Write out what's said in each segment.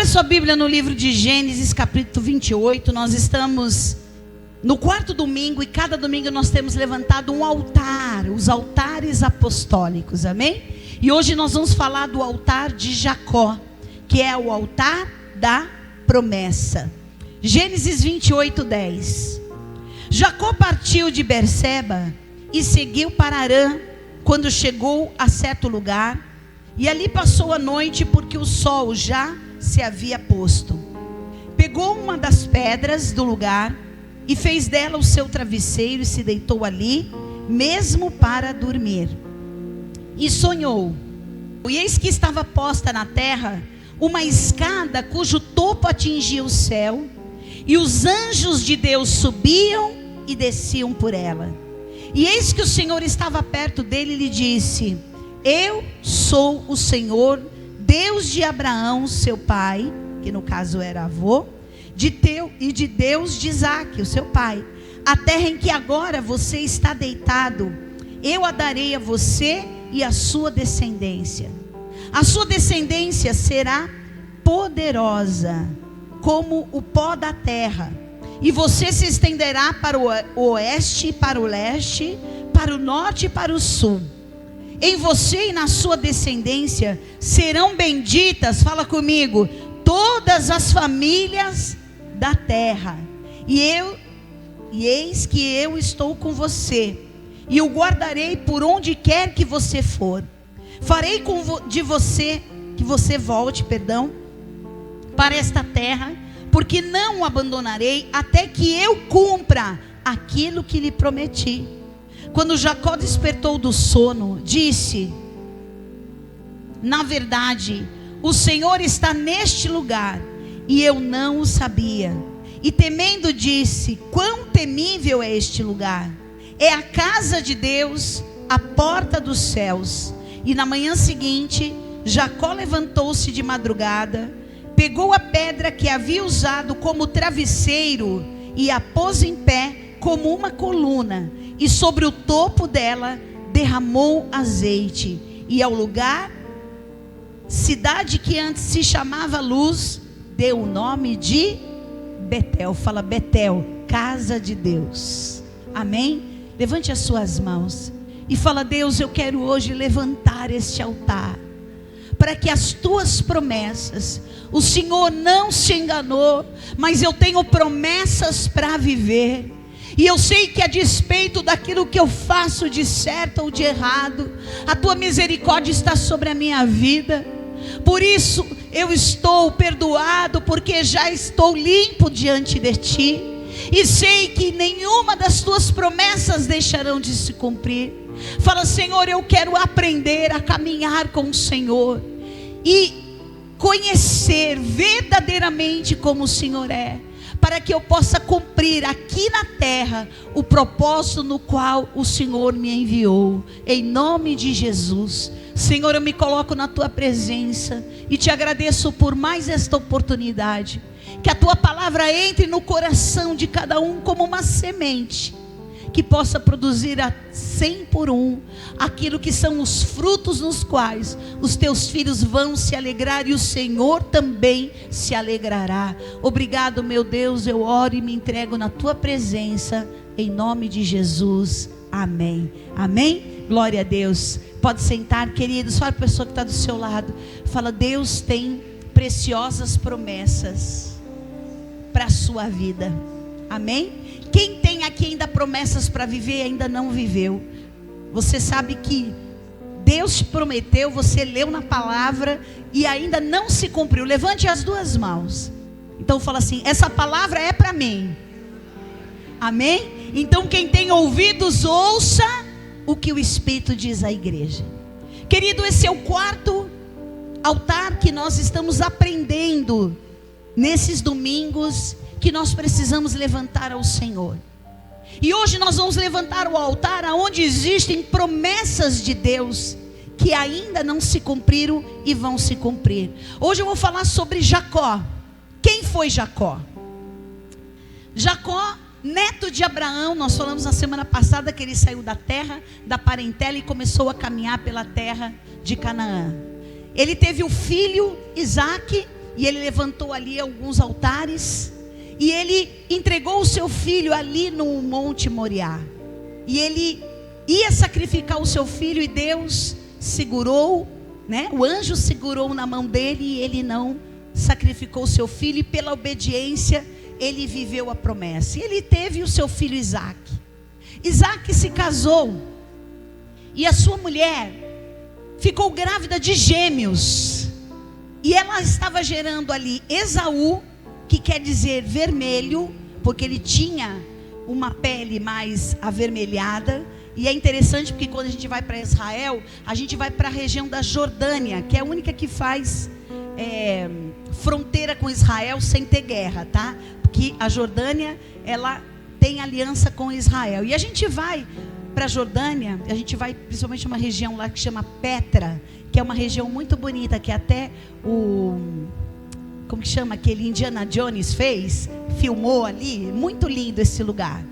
sua Bíblia no livro de Gênesis, capítulo 28. Nós estamos no quarto domingo e cada domingo nós temos levantado um altar, os altares apostólicos, amém? E hoje nós vamos falar do altar de Jacó, que é o altar da promessa. Gênesis 28, 10. Jacó partiu de Berseba e seguiu para Harã. Quando chegou a certo lugar, e ali passou a noite, porque o sol já se havia posto. Pegou uma das pedras do lugar e fez dela o seu travesseiro e se deitou ali, mesmo para dormir. E sonhou, e eis que estava posta na terra uma escada cujo topo atingia o céu, e os anjos de Deus subiam e desciam por ela. E eis que o Senhor estava perto dele e lhe disse: eu sou o Senhor, Deus de Abraão, seu pai, que no caso era avô, e de Deus de Isaque, o seu pai. A terra em que agora você está deitado, eu a darei a você e a sua descendência. A sua descendência será poderosa, como o pó da terra. E você se estenderá para o oeste, para o leste, para o norte e para o sul. Em você e na sua descendência serão benditas, fala comigo, todas as famílias da terra. E eis que eu estou com você, e o guardarei por onde quer que você for. Farei de você que você volte, para esta terra, porque não o abandonarei até que eu cumpra aquilo que lhe prometi. Quando Jacó despertou do sono, disse: na verdade, o Senhor está neste lugar, e eu não o sabia. E temendo disse: quão temível é este lugar! É a casa de Deus, a porta dos céus. E na manhã seguinte, Jacó levantou-se de madrugada, pegou a pedra que havia usado como travesseiro e a pôs em pé como uma coluna, e sobre o topo dela derramou azeite. E ao lugar, cidade que antes se chamava Luz, deu o nome de Betel. Fala Betel, casa de Deus. Amém? Levante as suas mãos e fala: Deus, eu quero hoje levantar este altar, para que as tuas promessas, o Senhor não se enganou, mas eu tenho promessas para viver. E eu sei que a despeito daquilo que eu faço de certo ou de errado, a tua misericórdia está sobre a minha vida. Por isso eu estou perdoado, porque já estou limpo diante de ti. E sei que nenhuma das tuas promessas deixarão de se cumprir. Fala: Senhor, eu quero aprender a caminhar com o Senhor e conhecer verdadeiramente como o Senhor é, para que eu possa cumprir aqui na terra o propósito no qual o Senhor me enviou. Em nome de Jesus, Senhor, eu me coloco na tua presença e te agradeço por mais esta oportunidade. Que a tua palavra entre no coração de cada um como uma semente, que possa produzir a 100 por 1, aquilo que são os frutos nos quais os teus filhos vão se alegrar, e o Senhor também se alegrará. Obrigado, meu Deus, eu oro e me entrego na tua presença, em nome de Jesus, amém. Amém? Glória a Deus. Pode sentar, queridos. Fala a pessoa que está do seu lado, fala: Deus tem preciosas promessas para a sua vida. Amém? Quem tem aqui ainda promessas para viver e ainda não viveu? Você sabe que Deus te prometeu, você leu na palavra e ainda não se cumpriu. Levante as duas mãos. Então fala assim: essa palavra é para mim. Amém? Então quem tem ouvidos, ouça o que o Espírito diz à igreja. Querido, esse é o quarto altar que nós estamos aprendendo nesses domingos, que nós precisamos levantar ao Senhor. E hoje nós vamos levantar o altar aonde existem promessas de Deus que ainda não se cumpriram e vão se cumprir. Hoje eu vou falar sobre Jacó. Quem foi Jacó? Jacó, neto de Abraão. Nós falamos na semana passada que ele saiu da terra, da parentela, e começou a caminhar pela terra de Canaã. Ele teve o filho Isaque, e ele levantou ali alguns altares, e ele entregou o seu filho ali no Monte Moriá, e ele ia sacrificar o seu filho, e Deus segurou, né? O anjo segurou na mão dele, e ele não sacrificou o seu filho, e pela obediência ele viveu a promessa. E ele teve o seu filho Isaac. Isaac se casou, e a sua mulher ficou grávida de gêmeos, e ela estava gerando ali Esaú, que quer dizer vermelho, porque ele tinha uma pele mais avermelhada. E é interessante porque quando a gente vai para Israel, a gente vai para a região da Jordânia, que é a única que faz fronteira com Israel sem ter guerra, tá? Porque a Jordânia, ela tem aliança com Israel. E a gente vai para a Jordânia, a gente vai principalmente uma região lá que chama Petra, que é uma região muito bonita, que até como que chama, aquele Indiana Jones filmou ali, muito lindo esse lugar.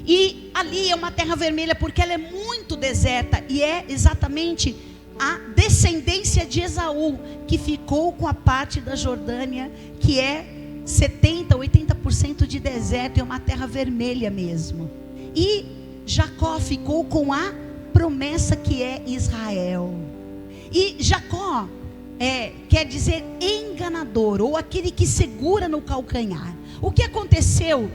E ali é uma terra vermelha porque ela é muito deserta, e é exatamente a descendência de Esaú que ficou com a parte da Jordânia, que é 70, 80% de deserto, é uma terra vermelha mesmo. E Jacó ficou com a promessa que é Israel. E Jacó quer dizer enganador, ou aquele que segura no calcanhar. O que aconteceu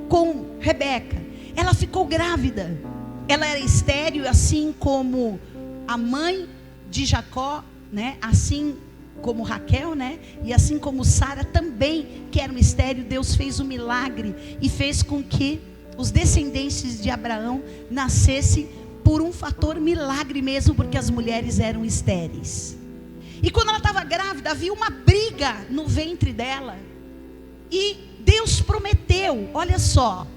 com Rebeca? Ela ficou grávida, ela era estéril, assim como a mãe de Jacó, né? Assim como Raquel, né? E assim como Sara também, que era um estéril. Deus fez um milagre e fez com que os descendentes de Abraão nascessem por um fator milagre mesmo, porque as mulheres eram estéreis. E quando ela estava grávida, havia uma briga no ventre dela, e Deus prometeu, olha só,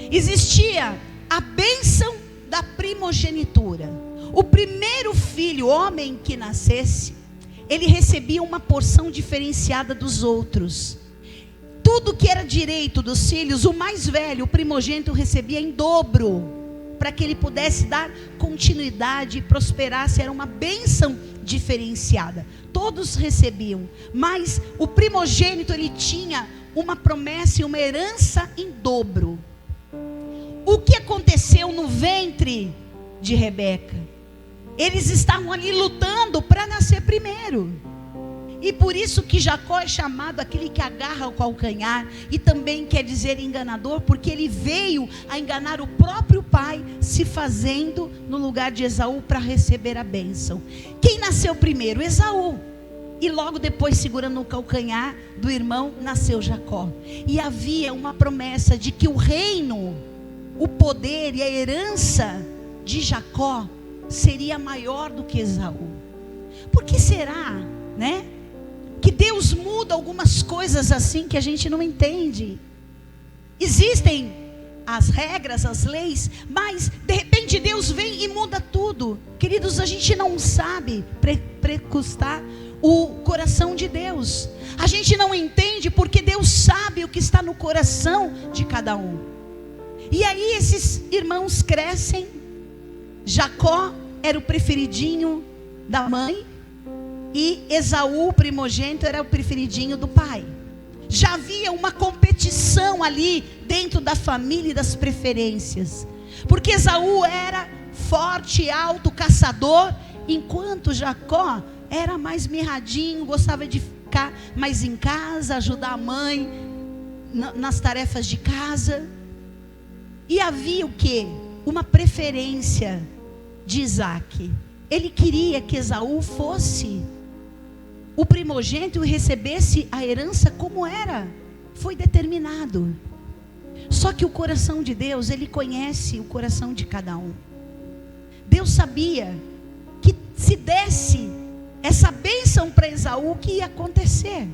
existia a bênção da primogenitura. O primeiro filho, homem que nascesse, ele recebia uma porção diferenciada dos outros. Tudo que era direito dos filhos, o mais velho, o primogênito, recebia em dobro, para que ele pudesse dar continuidade e prosperasse. Era uma bênção diferenciada. Todos recebiam, mas o primogênito, ele tinha uma promessa e uma herança em dobro. O que aconteceu no ventre de Rebeca? Eles estavam ali lutando para nascer primeiro. E por isso que Jacó é chamado aquele que agarra o calcanhar, e também quer dizer enganador, porque ele veio a enganar o próprio pai, se fazendo no lugar de Esaú para receber a bênção. Quem nasceu primeiro? Esaú. E logo depois, segurando o calcanhar do irmão, nasceu Jacó. E havia uma promessa de que o reino, o poder e a herança de Jacó seria maior do que Esaú. Por que será, né, que Deus muda algumas coisas assim que a gente não entende? Existem as regras, as leis, mas de repente Deus vem e muda tudo. Queridos, a gente não sabe precustar o coração de Deus. A gente não entende porque Deus sabe o que está no coração de cada um. E aí esses irmãos crescem. Jacó era o preferidinho da mãe, e Esaú, o primogênito, era o preferidinho do pai. Já havia uma competição ali dentro da família e das preferências, porque Esaú era forte, alto, caçador, enquanto Jacó era mais mirradinho, gostava de ficar mais em casa, ajudar a mãe nas tarefas de casa. E havia o quê? Uma preferência de Isaac. Ele queria que Esaú fosse o primogênito e recebesse a herança como era, foi determinado. Só que o coração de Deus, ele conhece o coração de cada um. Deus sabia que se desse essa bênção para Esaú, o que ia acontecer?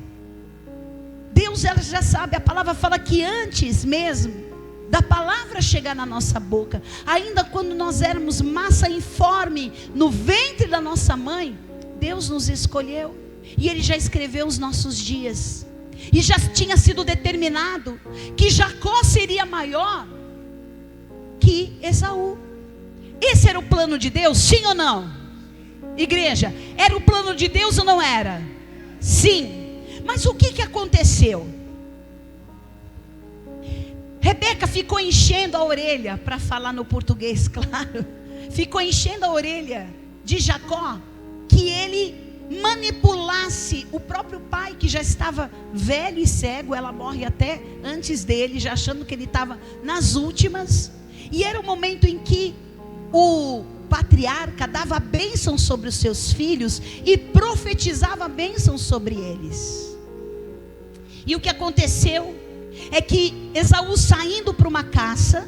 Deus, ela já sabe, a palavra fala que antes mesmo da palavra chegar na nossa boca, ainda quando nós éramos massa informe no ventre da nossa mãe, Deus nos escolheu, e Ele já escreveu os nossos dias, e já tinha sido determinado que Jacó seria maior que Esaú. Esse era o plano de Deus, sim ou não? Igreja, era o plano de Deus ou não era? Sim. Mas o que aconteceu? Rebeca ficou enchendo a orelha, para falar no português, claro. Ficou enchendo a orelha de Jacó, que ele manipulasse o próprio pai, que já estava velho e cego. Ela morre até antes dele, já achando que ele estava nas últimas. E era o momento em que o patriarca dava bênção sobre os seus filhos e profetizava bênção sobre eles. E o que aconteceu é que Esaú, saindo para uma caça,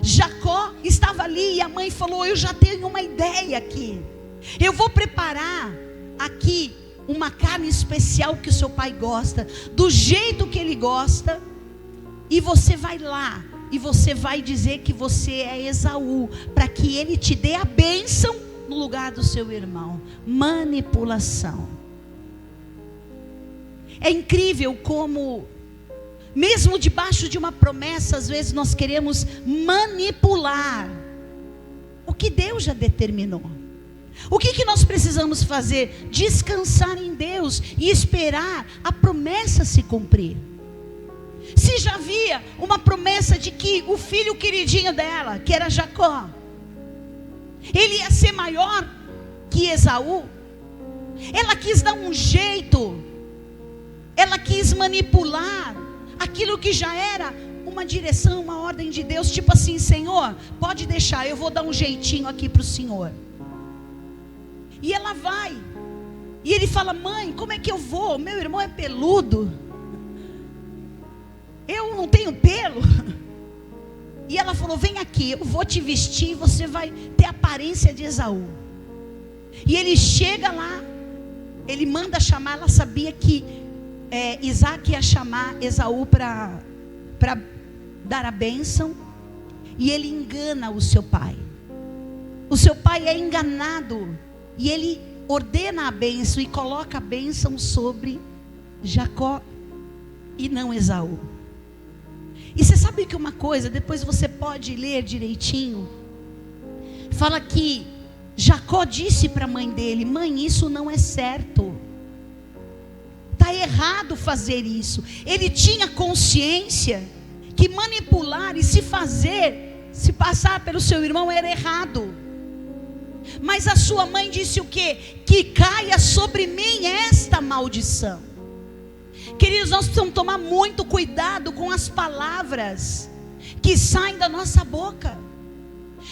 Jacó estava ali e a mãe falou: eu já tenho uma ideia aqui, eu vou preparar aqui uma carne especial que o seu pai gosta, do jeito que ele gosta, e você vai lá e você vai dizer que você é Esaú, para que ele te dê a bênção no lugar do seu irmão. Manipulação. É incrível como, mesmo debaixo de uma promessa, às vezes nós queremos manipular o que Deus já determinou. O que nós precisamos fazer? Descansar em Deus e esperar a promessa se cumprir. Se já havia uma promessa de que o filho queridinho dela, que era Jacó, ele ia ser maior que Esaú, ela quis dar um jeito, ela quis manipular aquilo que já era uma direção, uma ordem de Deus, tipo assim: Senhor, pode deixar, eu vou dar um jeitinho aqui para o Senhor. E ela vai, e ele fala: mãe, como é que eu vou? Meu irmão é peludo, eu não tenho pelo. E ela falou: vem aqui, eu vou te vestir, você vai ter a aparência de Esaú. E ele chega lá, ele manda chamar. Ela sabia que Isaac ia chamar Esaú para dar a bênção. E ele engana o seu pai. O seu pai é enganado, e ele ordena a bênção e coloca a bênção sobre Jacó e não Esaú. E você sabe que uma coisa, depois você pode ler direitinho, fala que Jacó disse para a mãe dele: mãe, isso não é certo, está errado fazer isso. Ele tinha consciência que manipular e se passar pelo seu irmão era errado. Mas a sua mãe disse o quê? Que caia sobre mim esta maldição. Queridos, nós precisamos tomar muito cuidado com as palavras que saem da nossa boca.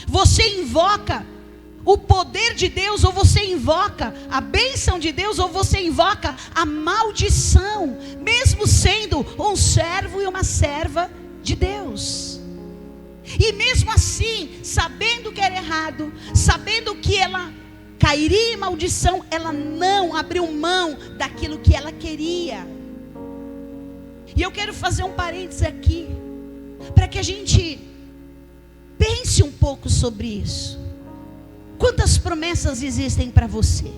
Você invoca o poder de Deus, ou você invoca a bênção de Deus, ou você invoca a maldição, mesmo sendo um servo e uma serva de Deus. E mesmo assim, sabendo que era errado, sabendo que ela cairia em maldição, ela não abriu mão daquilo que ela queria. E eu quero fazer um parênteses aqui, para que a gente pense um pouco sobre isso. Quantas promessas existem para você?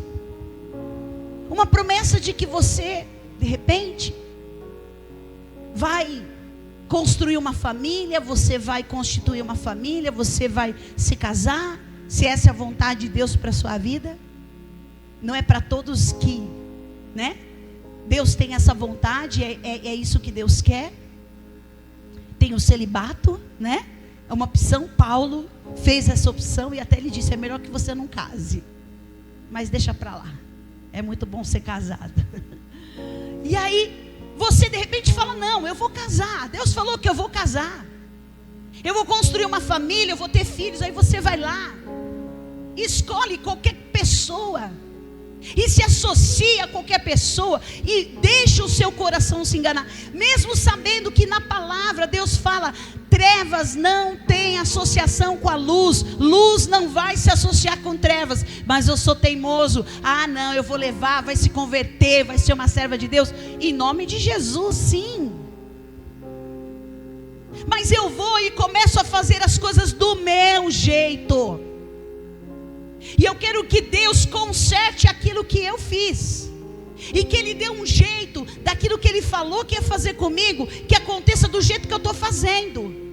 Uma promessa de que você, de repente, vai construir uma família, você vai constituir uma família, você vai se casar, se essa é a vontade de Deus para a sua vida. Não é para todos que, né? Deus tem essa vontade, é isso que Deus quer. Tem o celibato, né? É uma opção. Paulo fez essa opção e até ele disse: é melhor que você não case, mas deixa para lá, é muito bom ser casada. E aí você de repente fala: não, eu vou casar, Deus falou que eu vou casar, eu vou construir uma família, eu vou ter filhos. Aí você vai lá, escolhe qualquer pessoa e se associa a qualquer pessoa e deixa o seu coração se enganar, mesmo sabendo que na palavra Deus fala: trevas não tem associação com a luz, luz não vai se associar com trevas. Mas eu sou teimoso: ah não, eu vou levar, vai se converter, vai ser uma serva de Deus, em nome de Jesus, sim. Mas eu vou e começo a fazer as coisas do meu jeito, e eu quero que Deus conserte aquilo que eu fiz, e que Ele dê um jeito daquilo que Ele falou que ia fazer comigo, que aconteça do jeito que eu estou fazendo.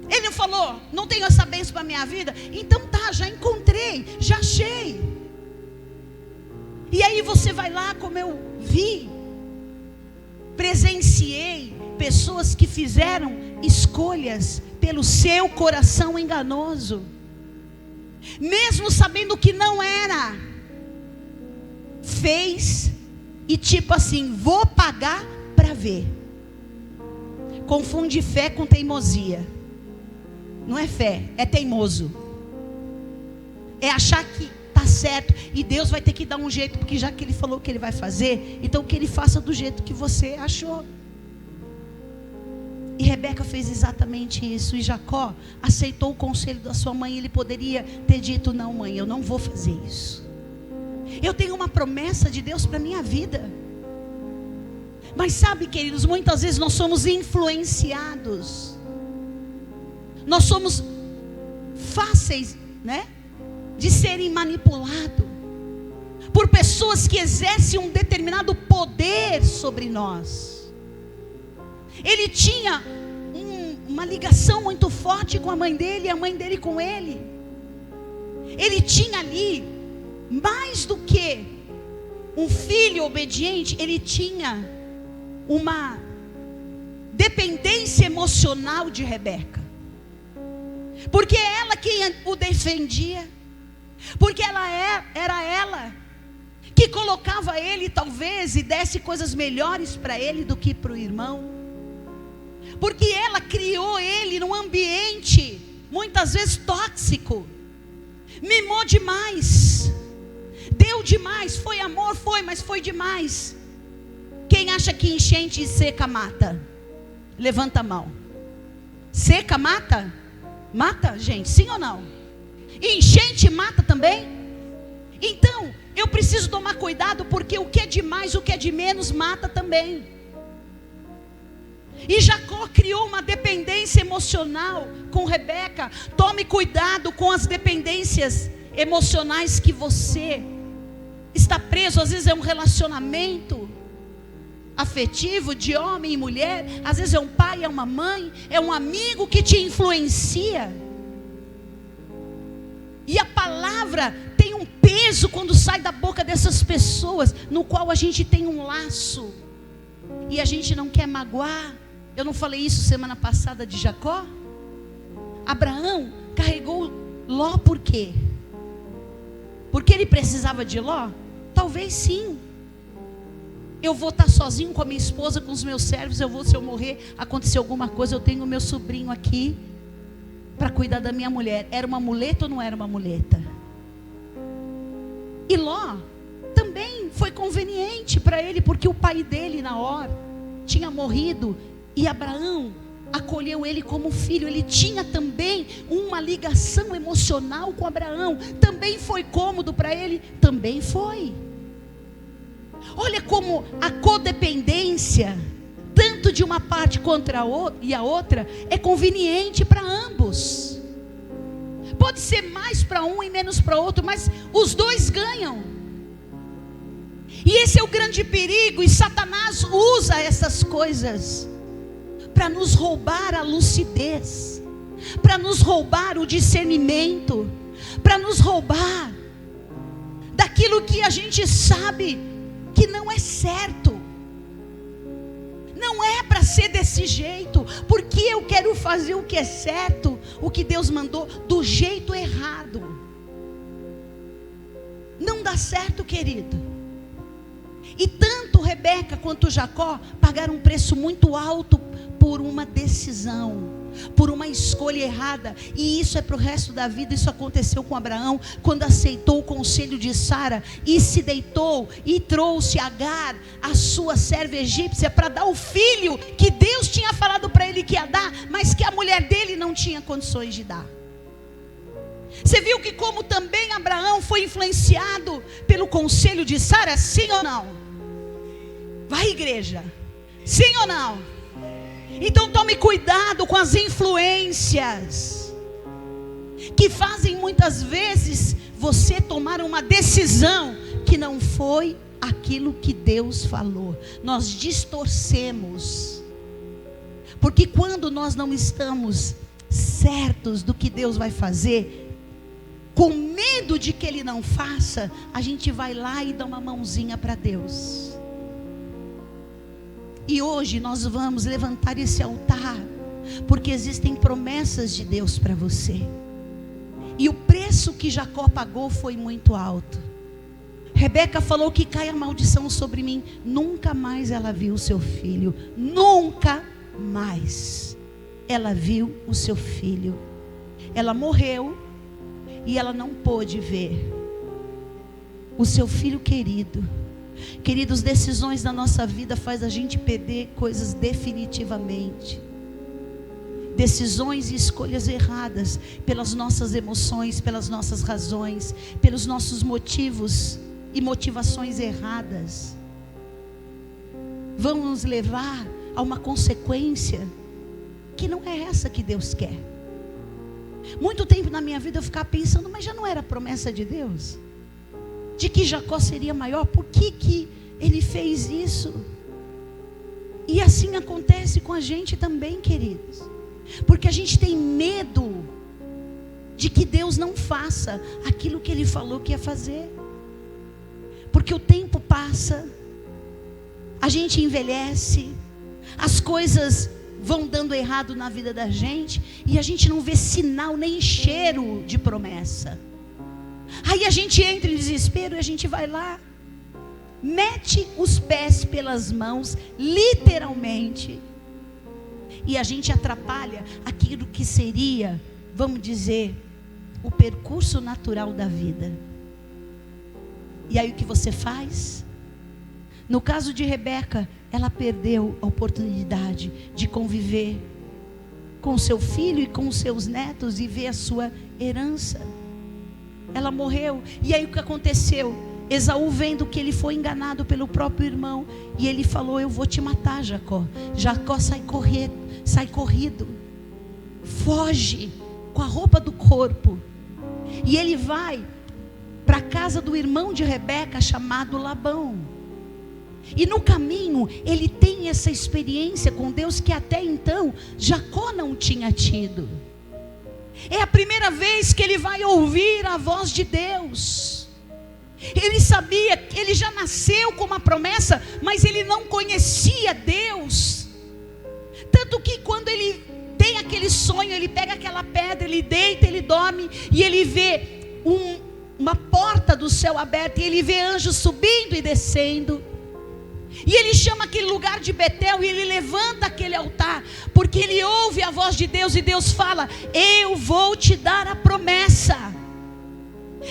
Ele não falou: não tenho essa bênção para a minha vida? Então tá, já encontrei, já achei. E aí você vai lá, como eu vi, presenciei pessoas que fizeram escolhas pelo seu coração enganoso, mesmo sabendo que não era, fez e tipo assim, vou pagar para ver. Confunde fé com teimosia. Não é fé, é teimoso. É achar que está certo e Deus vai ter que dar um jeito, porque já que Ele falou que Ele vai fazer, então que Ele faça do jeito que você achou. E Rebeca fez exatamente isso. E Jacó aceitou o conselho da sua mãe. Ele poderia ter dito: não, mãe, eu não vou fazer isso. Eu tenho uma promessa de Deus para a minha vida. Mas sabe, queridos, muitas vezes nós somos influenciados. Nós somos fáceis, né, de serem manipulados por pessoas que exercem um determinado poder sobre nós. Ele tinha uma ligação muito forte com a mãe dele, e a mãe dele com ele. Ele tinha ali, mais do que um filho obediente, ele tinha uma dependência emocional de Rebeca. Porque ela quem o defendia. Porque era ela que colocava ele talvez e desse coisas melhores para ele do que para o irmão. Porque ela criou ele num ambiente muitas vezes tóxico. Mimou demais. Deu demais. Foi amor, foi, mas foi demais. Quem acha que enchente seca mata? Levanta a mão. Seca mata? Mata, gente, sim ou não? Enchente mata também? Então, eu preciso tomar cuidado, porque o que é demais, o que é de menos, mata também. E Jacó criou uma dependência emocional com Rebeca. Tome cuidado com as dependências emocionais que você está preso. Às vezes é um relacionamento afetivo de homem e mulher, às vezes é um pai, é uma mãe, é um amigo que te influencia. E a palavra tem um peso quando sai da boca dessas pessoas, no qual a gente tem um laço e a gente não quer magoar. Eu não falei isso semana passada de Jacó? Abraão carregou Ló por quê? Porque ele precisava de Ló? Talvez sim. Eu vou estar sozinho com a minha esposa, com os meus servos. Se eu morrer, acontecer alguma coisa, eu tenho o meu sobrinho aqui para cuidar da minha mulher. Era uma muleta ou não era uma muleta? E Ló também foi conveniente para ele, porque o pai dele, Naor, tinha morrido, e Abraão acolheu ele como filho. Ele tinha também uma ligação emocional com Abraão. Também foi cômodo para ele? Também foi. Olha como a codependência, tanto de uma parte contra a outra, e a outra, é conveniente para ambos. Pode ser mais para um e menos para outro, mas os dois ganham. E esse é o grande perigo, e Satanás usa essas coisas para nos roubar a lucidez, para nos roubar o discernimento, para nos roubar daquilo que a gente sabe que não é certo. Não é para ser desse jeito, porque eu quero fazer o que é certo, o que Deus mandou, do jeito errado. Não dá certo, querido. E tanto Rebeca quanto Jacó pagaram um preço muito alto por uma decisão, por uma escolha errada. E isso é para o resto da vida. Isso aconteceu com Abraão, quando aceitou o conselho de Sara e se deitou e trouxe Agar, a sua serva egípcia, para dar o filho que Deus tinha falado para ele que ia dar, mas que a mulher dele não tinha condições de dar. Você viu que como também Abraão foi influenciado pelo conselho de Sara? Sim ou não? Vai, igreja, sim ou não? Então tome cuidado com as influências que fazem muitas vezes você tomar uma decisão que não foi aquilo que Deus falou. Nós distorcemos, porque quando nós não estamos certos do que Deus vai fazer, com medo de que Ele não faça, a gente vai lá e dá uma mãozinha para Deus. E hoje nós vamos levantar esse altar, porque existem promessas de Deus para você. E o preço que Jacó pagou foi muito alto. Rebeca falou que cai a maldição sobre mim. Nunca mais ela viu o seu filho. Nunca mais ela viu o seu filho. Ela morreu e ela não pôde ver o seu filho querido. Queridos, decisões da nossa vida faz a gente perder coisas definitivamente. Decisões e escolhas erradas pelas nossas emoções, pelas nossas razões, pelos nossos motivos e motivações erradas vão nos levar a uma consequência que não é essa que Deus quer. Muito tempo na minha vida eu ficava pensando, mas já não era promessa de Deus? De que Jacó seria maior? Por que ele fez isso? E assim acontece com a gente também, queridos. Porque a gente tem medo de que Deus não faça aquilo que Ele falou que ia fazer. Porque o tempo passa, a gente envelhece, as coisas vão dando errado na vida da gente, e a gente não vê sinal nem cheiro de promessa. Aí a gente entra em desespero e a gente vai lá, mete os pés pelas mãos, literalmente, e a gente atrapalha aquilo que seria, vamos dizer, o percurso natural da vida. E aí o que você faz? No caso de Rebeca, ela perdeu a oportunidade de conviver com seu filho e com seus netos e ver a sua herança. Ela morreu. E aí o que aconteceu? Esaú, vendo que ele foi enganado pelo próprio irmão, e ele falou: eu vou te matar, Jacó. Jacó sai corrido, foge com a roupa do corpo, e ele vai para a casa do irmão de Rebeca, chamado Labão. E no caminho ele tem essa experiência com Deus que até então Jacó não tinha tido. É a primeira vez que ele vai ouvir a voz de Deus. Ele sabia, ele já nasceu com uma promessa, mas ele não conhecia Deus. Tanto que quando ele tem aquele sonho, ele pega aquela pedra, ele deita, ele dorme, e ele vê uma porta do céu aberta, e ele vê anjos subindo e descendo. E ele chama aquele lugar de Betel, e ele levanta aquele altar, porque ele ouve a voz de Deus, e Deus fala: eu vou te dar a promessa.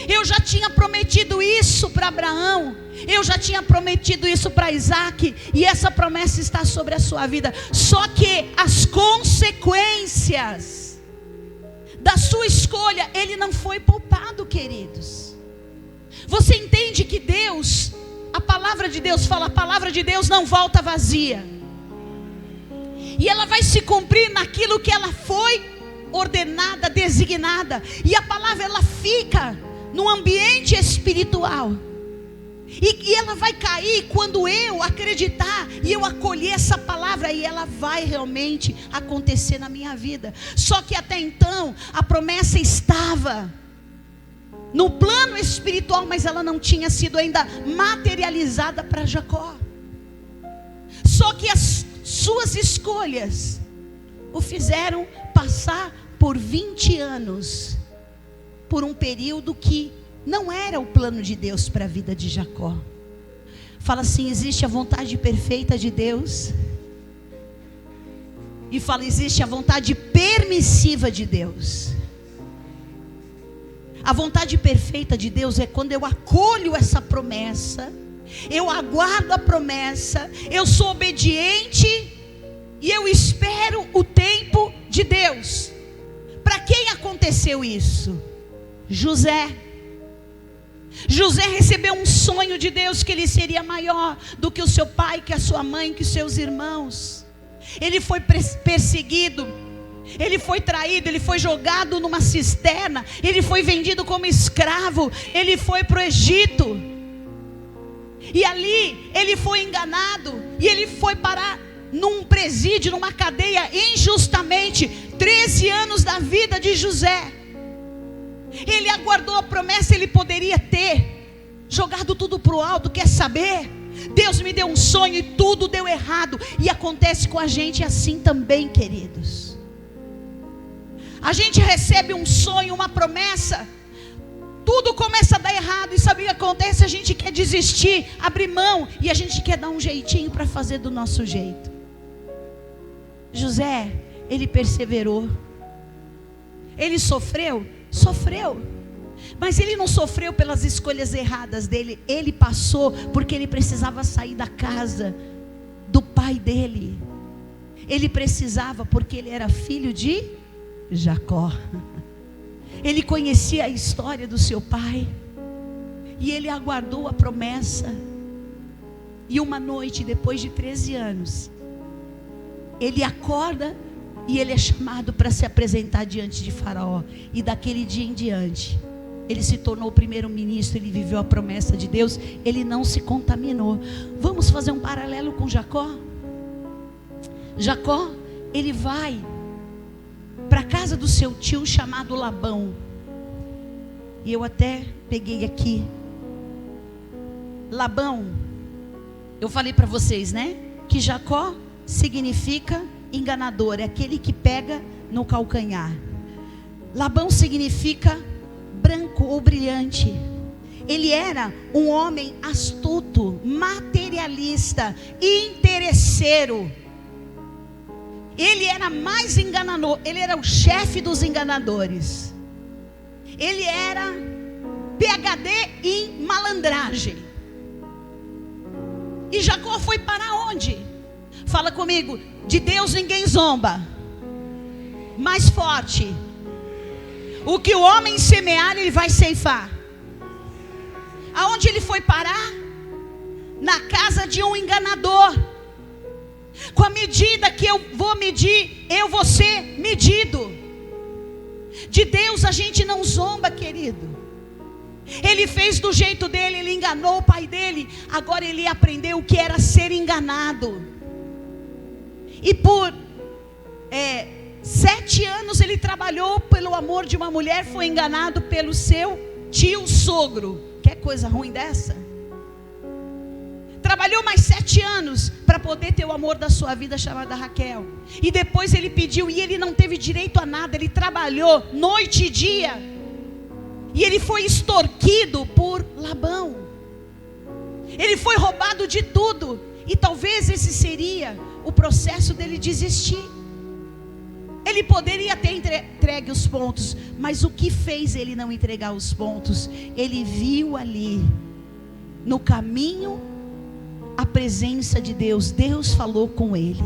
Eu já tinha prometido isso para Abraão, eu já tinha prometido isso para Isaac, e essa promessa está sobre a sua vida. Só que as consequências da sua escolha, ele não foi poupado, queridos. Você entende que Deus, a palavra de Deus fala, a palavra de Deus não volta vazia, e ela vai se cumprir naquilo que ela foi ordenada, designada. E a palavra, ela fica no ambiente espiritual, e ela vai cair quando eu acreditar e eu acolher essa palavra, e ela vai realmente acontecer na minha vida. Só que até então a promessa estava no plano espiritual, mas ela não tinha sido ainda materializada para Jacó. Só que as suas escolhas o fizeram passar por 20 anos, por um período que não era o plano de Deus para a vida de Jacó. Fala assim: existe a vontade perfeita de Deus, e fala, existe a vontade permissiva de Deus. A vontade perfeita de Deus é quando eu acolho essa promessa, eu aguardo a promessa, eu sou obediente e eu espero o tempo de Deus. Para quem aconteceu isso? José recebeu um sonho de Deus, que ele seria maior do que o seu pai, que a sua mãe, que os seus irmãos. Ele foi perseguido, ele foi traído, ele foi jogado numa cisterna, ele foi vendido como escravo, ele foi para o Egito, e ali ele foi enganado, e ele foi parar num presídio, numa cadeia, injustamente. 13 anos da vida de José Ele aguardou a promessa. Ele poderia ter jogado tudo para o alto. Quer saber? Deus me deu um sonho e tudo deu errado. E acontece com a gente assim também, queridos. A gente recebe um sonho, uma promessa, tudo começa a dar errado. E sabe o que acontece? A gente quer desistir, abrir mão, e a gente quer dar um jeitinho para fazer do nosso jeito. José, ele perseverou. Ele sofreu? Sofreu. Mas ele não sofreu pelas escolhas erradas dele. Ele passou porque ele precisava sair da casa do pai dele. Ele precisava porque ele era filho de Jacó. Ele conhecia a história do seu pai. E ele aguardou a promessa. E uma noite, depois de 13 anos, ele acorda e ele é chamado para se apresentar diante de Faraó. E daquele dia em diante, ele se tornou o primeiro-ministro. Ele viveu a promessa de Deus. Ele não se contaminou. Vamos fazer um paralelo com Jacó. Jacó, ele vai para a casa do seu tio chamado Labão. E eu até peguei aqui. Labão, eu falei para vocês, né? Que Jacó significa enganador. É aquele que pega no calcanhar. Labão significa branco ou brilhante. Ele era um homem astuto, materialista, interesseiro. Ele era mais enganador. Ele era o chefe dos enganadores. Ele era PhD em malandragem. E Jacó foi para onde? Fala comigo. De Deus ninguém zomba. Mais forte. O que o homem semear, ele vai ceifar. Aonde ele foi parar? Na casa de um enganador. Com a medida que eu vou medir, eu vou ser medido. De Deus a gente não zomba, querido. Ele fez do jeito dele, ele enganou o pai dele. Agora ele aprendeu o que era ser enganado. E por 7 anos ele trabalhou pelo amor de uma mulher. Foi enganado pelo seu tio sogro. Quer coisa ruim dessa? Trabalhou mais 7 anos para poder ter o amor da sua vida, chamada Raquel. E depois ele pediu, e ele não teve direito a nada. Ele trabalhou noite e dia. E ele foi extorquido por Labão. Ele foi roubado de tudo. E talvez esse seria o processo dele desistir. Ele poderia ter entregue os pontos, mas o que fez ele não entregar os pontos? Ele viu ali, no caminho, a presença de Deus. Deus falou com ele.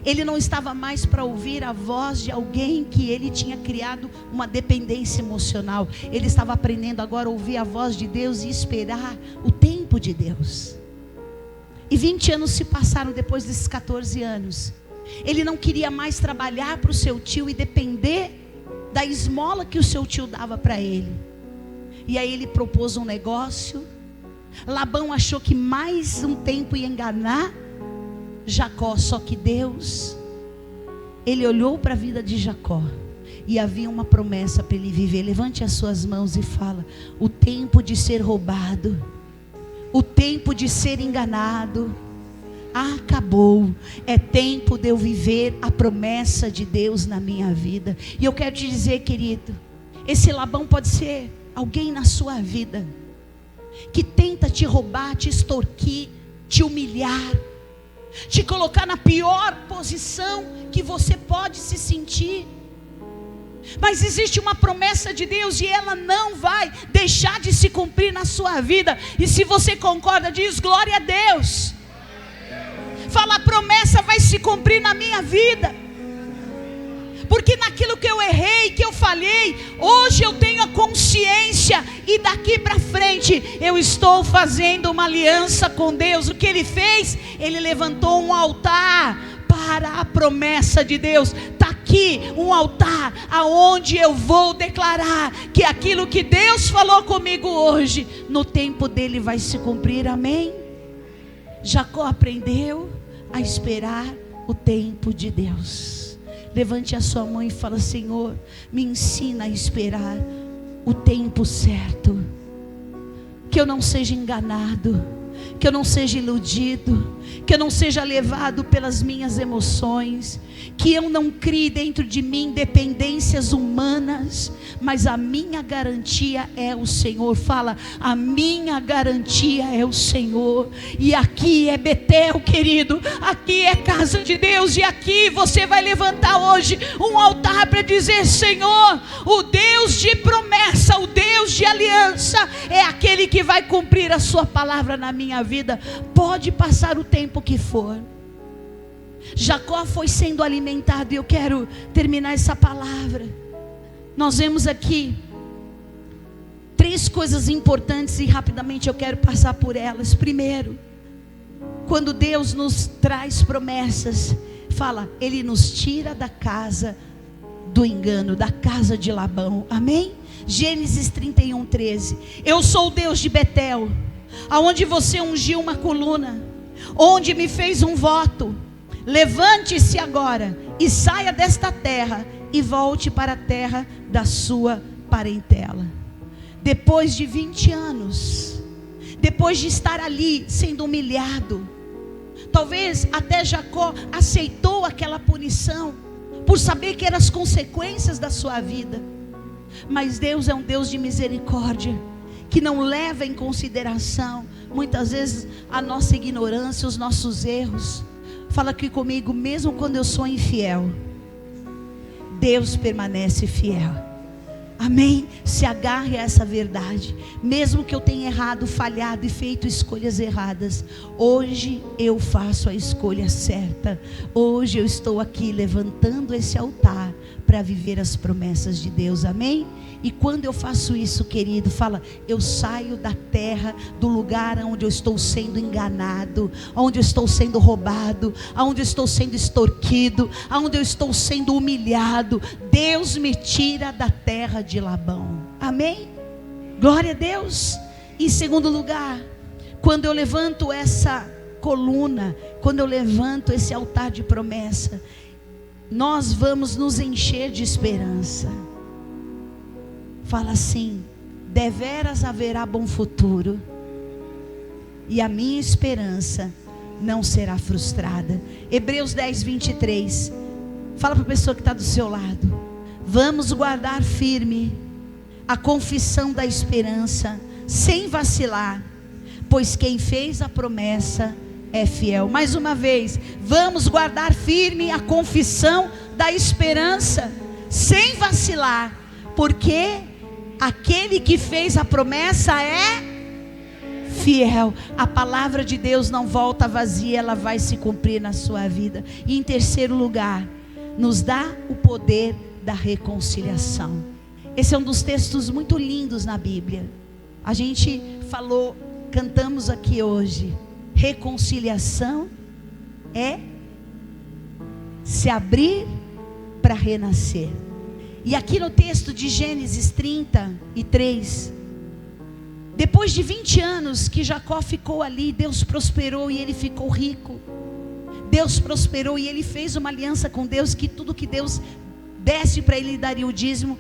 Ele não estava mais para ouvir a voz de alguém que ele tinha criado uma dependência emocional. Ele estava aprendendo agora a ouvir a voz de Deus e esperar o tempo de Deus. E 20 anos se passaram depois desses 14 anos. Ele não queria mais trabalhar para o seu tio e depender da esmola que o seu tio dava para ele. E aí ele propôs um negócio. Labão achou que mais um tempo ia enganar Jacó, só que Deus, ele olhou para a vida de Jacó e havia uma promessa para ele viver. Levante as suas mãos e fala: o tempo de ser roubado, o tempo de ser enganado acabou. É tempo de eu viver a promessa de Deus na minha vida. E eu quero te dizer, querido, esse Labão pode ser alguém na sua vida que tenta te roubar, te extorquir, te humilhar, te colocar na pior posição que você pode se sentir. Mas existe uma promessa de Deus e ela não vai deixar de se cumprir na sua vida. E se você concorda, diz glória a Deus. Fala: a promessa vai se cumprir na minha vida. Porque naquilo que eu errei, que eu falhei, hoje eu tenho a consciência. E daqui para frente eu estou fazendo uma aliança com Deus. O que ele fez? Ele levantou um altar para a promessa de Deus. Está aqui um altar aonde eu vou declarar que aquilo que Deus falou comigo hoje, no tempo dele vai se cumprir. Amém? Jacó aprendeu a esperar o tempo de Deus. Levante a sua mão e fala: Senhor, me ensina a esperar o tempo certo, que eu não seja enganado, que eu não seja iludido, que eu não seja levado pelas minhas emoções, que eu não crie dentro de mim dependências humanas, mas a minha garantia é o Senhor. Fala, a minha garantia é o Senhor. E aqui é Betel, querido, aqui é casa de Deus, e aqui você vai levantar hoje um altar para dizer: Senhor, o Deus de promessa, o Deus de aliança, é aquele que vai cumprir a sua palavra na minha vida. Pode passar o tempo que for. Jacó foi sendo alimentado, e eu quero terminar essa palavra. Nós vemos aqui 3 coisas importantes, e rapidamente eu quero passar por elas. Primeiro, quando Deus nos traz promessas, fala, Ele nos tira da casa do engano, da casa de Labão. Amém? Gênesis 31:13. Eu sou o Deus de Betel, aonde você ungiu uma coluna, onde me fez um voto. Levante-se agora e saia desta terra e volte para a terra da sua parentela. Depois de 20 anos, depois de estar ali sendo humilhado, talvez até Jacó aceitou aquela punição, por saber que eram as consequências da sua vida. Mas Deus é um Deus de misericórdia, que não leva em consideração muitas vezes a nossa ignorância, os nossos erros. Fala aqui comigo: mesmo quando eu sou infiel, Deus permanece fiel. Amém? Se agarre a essa verdade. Mesmo que eu tenha errado, falhado e feito escolhas erradas, hoje eu faço a escolha certa. Hoje eu estou aqui levantando esse altar para viver as promessas de Deus. Amém? E quando eu faço isso, querido, fala, eu saio da terra, do lugar onde eu estou sendo enganado, onde eu estou sendo roubado, onde eu estou sendo extorquido, onde eu estou sendo humilhado. Deus me tira da terra de Labão. Amém? Glória a Deus. Em segundo lugar, quando eu levanto essa coluna, quando eu levanto esse altar de promessa, nós vamos nos encher de esperança. Fala assim: deveras haverá bom futuro, e a minha esperança não será frustrada. Hebreus 10:23. Fala para a pessoa que está do seu lado: vamos guardar firme a confissão da esperança, sem vacilar, pois quem fez a promessa é fiel. Mais uma vez, vamos guardar firme a confissão da esperança, sem vacilar, porque aquele que fez a promessa é fiel. A palavra de Deus não volta vazia, ela vai se cumprir na sua vida. E em terceiro lugar, nos dá o poder da reconciliação. Esse é um dos textos muito lindos na Bíblia. A gente falou, cantamos aqui hoje. Reconciliação é se abrir para renascer. E aqui no texto de Gênesis 33, depois de 20 anos que Jacó ficou ali, Deus prosperou e ele ficou rico. Deus prosperou e ele fez uma aliança com Deus, que tudo que Deus desse para ele, daria o dízimo.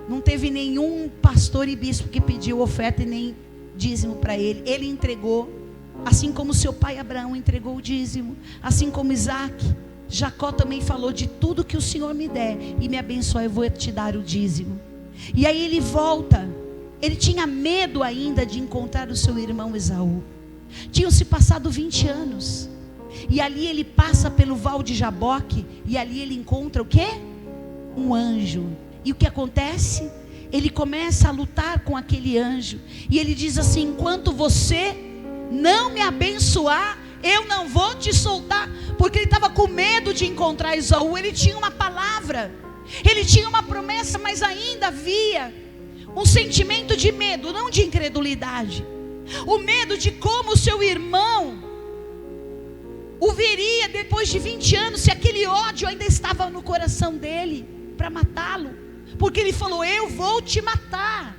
Não teve nenhum pastor e bispo que pediu oferta e nem dízimo para ele. Ele entregou, assim como seu pai Abraão entregou o dízimo, assim como Isaac. Jacó também falou: de tudo que o Senhor me der e me abençoar, eu vou te dar o dízimo. E aí ele volta. Ele tinha medo ainda de encontrar o seu irmão Esaú. Tinham se passado 20 anos. E ali ele passa pelo val de Jaboque, e ali ele encontra o quê? Um anjo. E o que acontece? Ele começa a lutar com aquele anjo, e ele diz assim: enquanto você não me abençoar, eu não vou te soltar. Porque ele estava com medo de encontrar Esaú. Ele tinha uma palavra, ele tinha uma promessa, mas ainda havia um sentimento de medo, não de incredulidade. O medo de como o seu irmão o veria depois de 20 anos, se aquele ódio ainda estava no coração dele para matá-lo. Porque ele falou: eu vou te matar.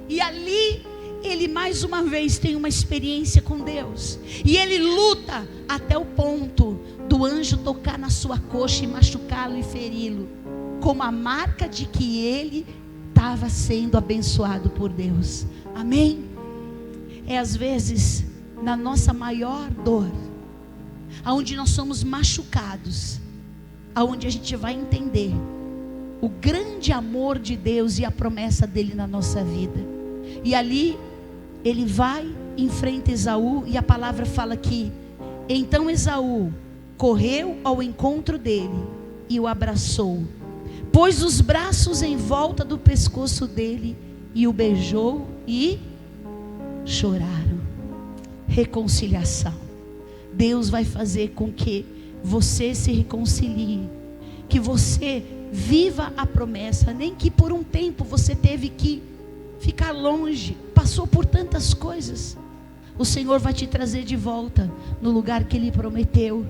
E ali ele mais uma vez tem uma experiência com Deus. E ele luta até o ponto do anjo tocar na sua coxa e machucá-lo e feri-lo, como a marca de que ele estava sendo abençoado por Deus. Amém? É às vezes na nossa maior dor, aonde nós somos machucados, aonde a gente vai entender o grande amor de Deus e a promessa dele na nossa vida. E ali ele vai, enfrenta Esaú, e a palavra fala que então Esaú correu ao encontro dele e o abraçou, pôs os braços em volta do pescoço dele e o beijou, e choraram. Reconciliação. Deus vai fazer com que você se reconcilie, que você viva a promessa, nem que por um tempo você teve que ficar longe, passou por tantas coisas. O Senhor vai te trazer de volta no lugar que Ele prometeu,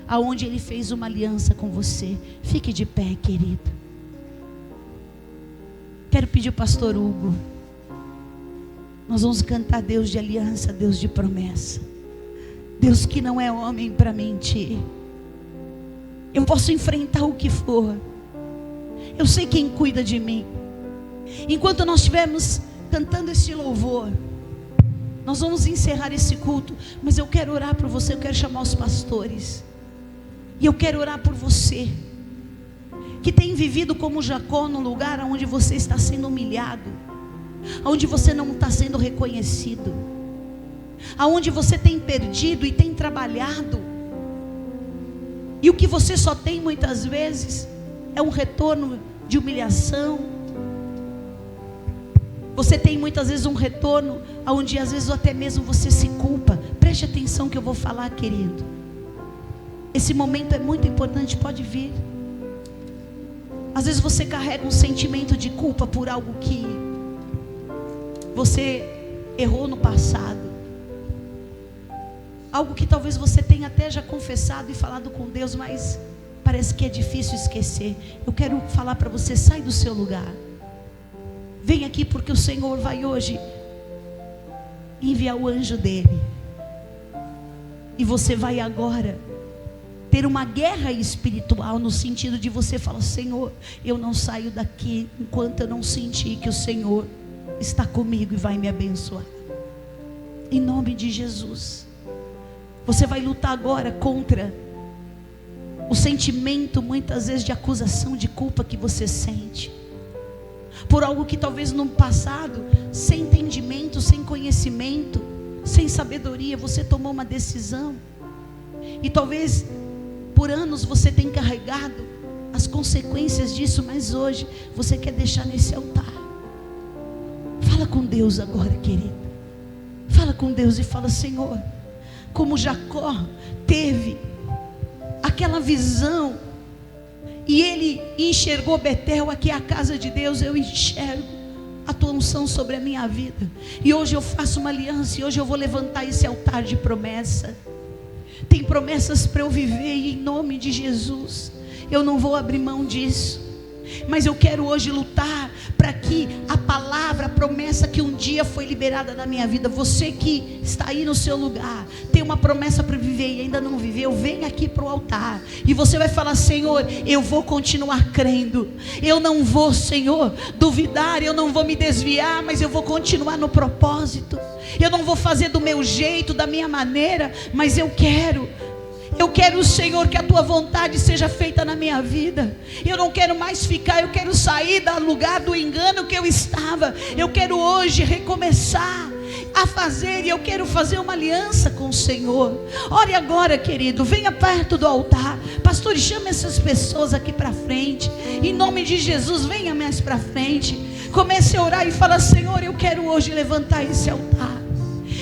aonde Ele fez uma aliança com você. Fique de pé, querido. Quero pedir ao pastor Hugo. Nós vamos cantar Deus de aliança, Deus de promessa. Deus que não é homem para mentir. Eu posso enfrentar o que for. Eu sei quem cuida de mim. Enquanto nós estivermos cantando esse louvor, nós vamos encerrar esse culto, mas eu quero orar por você, eu quero chamar os pastores. E eu quero orar por você, que tem vivido como Jacó num lugar onde você está sendo humilhado, onde você não está sendo reconhecido, aonde você tem perdido e tem trabalhado, e o que você só tem muitas vezes é um retorno de humilhação. Você tem muitas vezes um retorno onde às vezes até mesmo você se culpa. Preste atenção que eu vou falar, querido. Esse momento é muito importante, pode vir. Às vezes você carrega um sentimento de culpa por algo que você errou no passado, algo que talvez você tenha até já confessado e falado com Deus, mas parece que é difícil esquecer. Eu quero falar para você: sai do seu lugar, vem aqui, porque o Senhor vai hoje enviar o anjo dele, e você vai agora ter uma guerra espiritual, no sentido de você falar: Senhor, eu não saio daqui enquanto eu não sentir que o Senhor está comigo e vai me abençoar. Em nome de Jesus. Você vai lutar agora contra o sentimento, muitas vezes, de acusação, de culpa que você sente por algo que talvez no passado, sem entendimento, sem conhecimento, sem sabedoria, você tomou uma decisão, e talvez por anos você tem carregado as consequências disso, mas hoje você quer deixar nesse altar. Fala com Deus agora, querido. Fala com Deus e fala: Senhor, como Jacó teve aquela visão e ele enxergou Betel, aqui é a casa de Deus, eu enxergo a tua unção sobre a minha vida, e hoje eu faço uma aliança, e hoje eu vou levantar esse altar de promessa. Tem promessas para eu viver, e em nome de Jesus eu não vou abrir mão disso. Mas eu quero hoje lutar para que a palavra, a promessa que um dia foi liberada na minha vida, você que está aí no seu lugar, tem uma promessa para viver e ainda não viveu, vem aqui para o altar, e você vai falar: Senhor, eu vou continuar crendo, eu não vou, Senhor, duvidar, eu não vou me desviar, mas eu vou continuar no propósito. Eu não vou fazer do meu jeito, da minha maneira, mas eu quero, Senhor, que a tua vontade seja feita na minha vida. Eu não quero mais ficar, eu quero sair do lugar do engano que eu estava. Eu quero hoje recomeçar a fazer, e eu quero fazer uma aliança com o Senhor. Ore agora, querido, venha perto do altar. Pastor, chame essas pessoas aqui para frente, em nome de Jesus. Venha mais para frente, comece a orar e fala: Senhor, eu quero hoje levantar esse altar.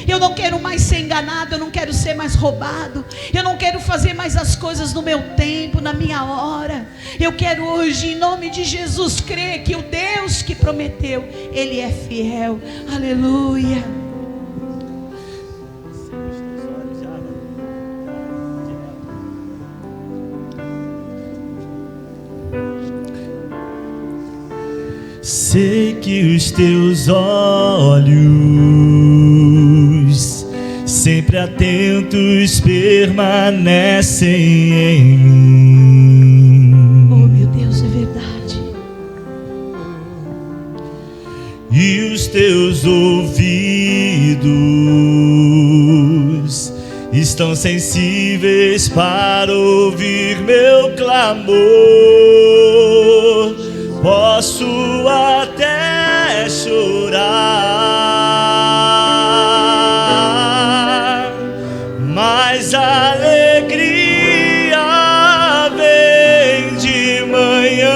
Eu não quero mais ser enganado, eu não quero ser mais roubado, eu não quero fazer mais as coisas no meu tempo, na minha hora. Eu quero hoje, em nome de Jesus, crer que o Deus que prometeu, Ele é fiel. Aleluia. Sei que os teus olhos, sempre atentos, permanecem em mim. Oh, meu Deus, é verdade. teus ouvidos estão sensíveis para ouvir meu clamor. Posso até chorar, mas a alegria vem de manhã.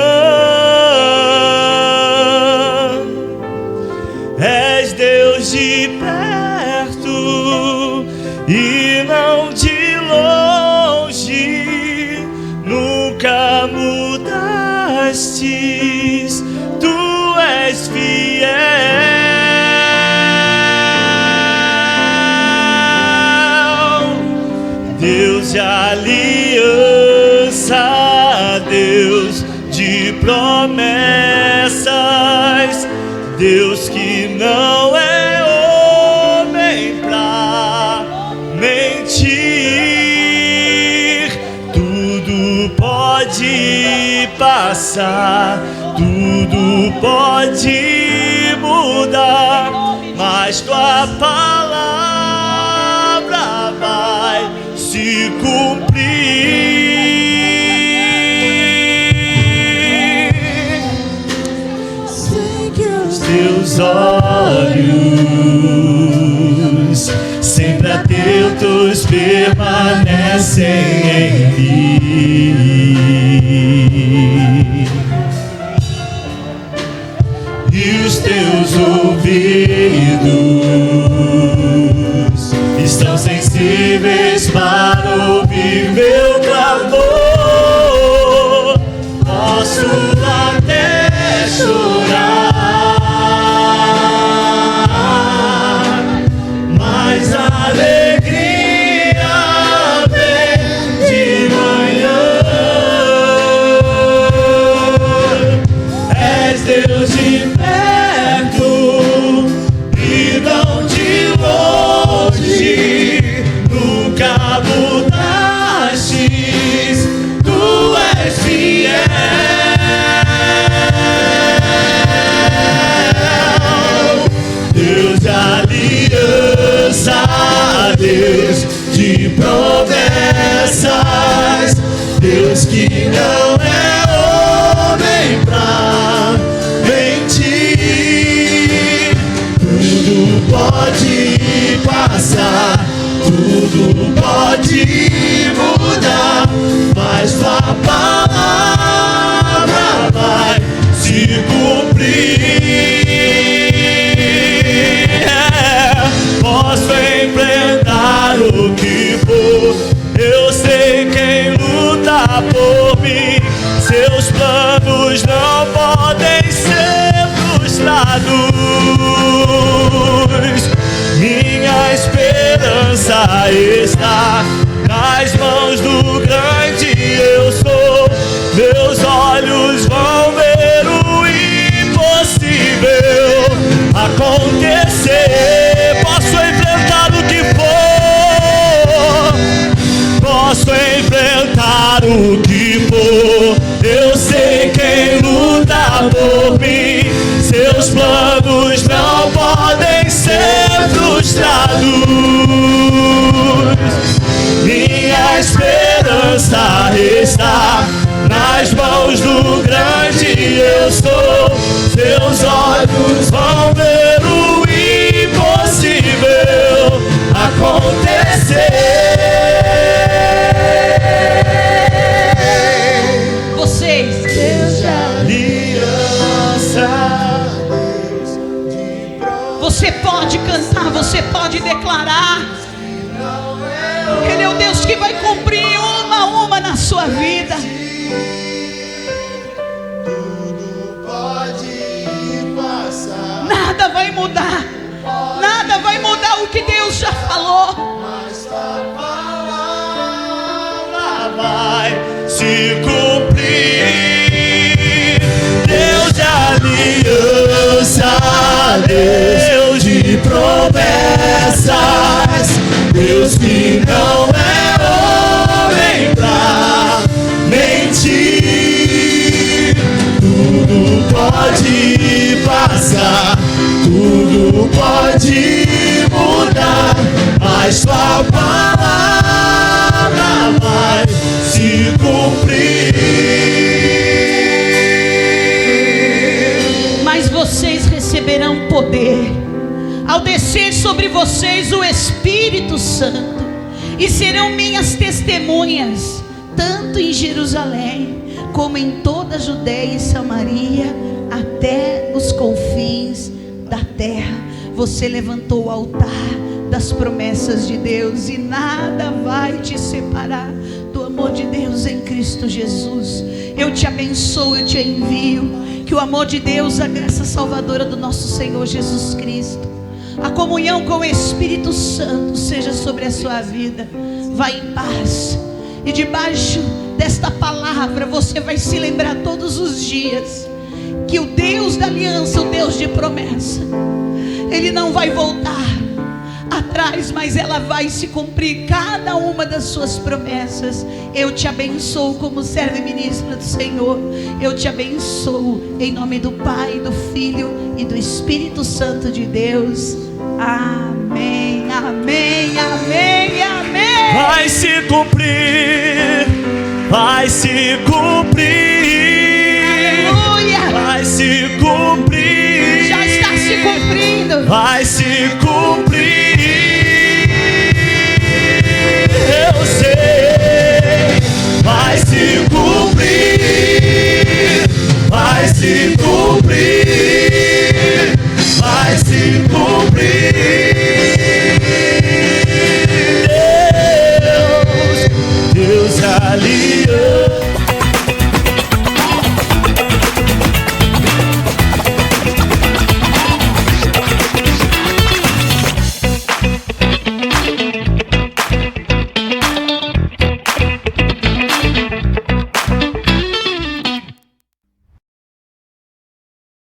És Deus de perto e não de longe, nunca mudastes, tu és fiel. Deus de aliança, Deus de promessas, Deus que não é homem pra mentir. Tudo pode passar, tudo pode mudar, mas tua palavra vai se cumprir. Teus olhos sempre atentos permanecem em mim, e os teus ouvidos estão sensíveis para ouvir meu clamor. Posso até chorar, alegria vem de manhã. És Deus de perto e não de longe, nunca mudastes, tu és fiel. Deus de aliança, Deus de promessas, Deus que não é homem pra mentir. Tudo pode passar, tudo pode mudar, mas tua palavra vai se cumprir. Posso enfrentar o que for, eu sei quem luta por mim. Seus planos não podem ser frustrados. Minha esperança está nas mãos do grande eu sou. Meus olhos vão ver o impossível acontecer. Posso enfrentar o que for, posso enfrentar o que for. Eu sei quem luta por mim. Seus planos não podem ser frustrados. Minha esperança está nas mãos do grande eu sou. Seus olhos vão ver o impossível acontecer. Vocês, Deus de aliança, você pode cantar, você pode declarar. Ele é o Deus que vai cumprir uma a uma na sua vida. Nada vai mudar. Nada vai mudar o que Deus já falou. Mas a palavra vai se cumprir. Deus de aliança, Deus de promessas, Deus que não é homem pra mentir. Tudo pode passar, tudo descer sobre vocês o Espírito Santo, e serão minhas testemunhas, tanto em Jerusalém, como em toda a Judeia e Samaria, até os confins da terra. Você levantou o altar das promessas de Deus, e nada vai te separar do amor de Deus em Cristo Jesus. Eu te abençoo, eu te envio. Que o amor de Deus, a graça salvadora do nosso Senhor Jesus Cristo, a comunhão com o Espírito Santo seja sobre a sua vida. Vá em paz, e debaixo desta palavra você vai se lembrar todos os dias que o Deus da aliança, o Deus de promessa, Ele não vai voltar atrás, mas ela vai se cumprir, cada uma das suas promessas. Eu te abençoo como serva e ministra do Senhor. Eu te abençoo em nome do Pai, do Filho e do Espírito Santo de Deus. Amém, amém, amém, amém. Vai se cumprir, vai se cumprir. Aleluia. Vai se cumprir. Já está se cumprindo. Vai se cumprir. Eu sei. Vai se cumprir. Vai se cumprir. Vai se cumprir. Deus, Deus aliança.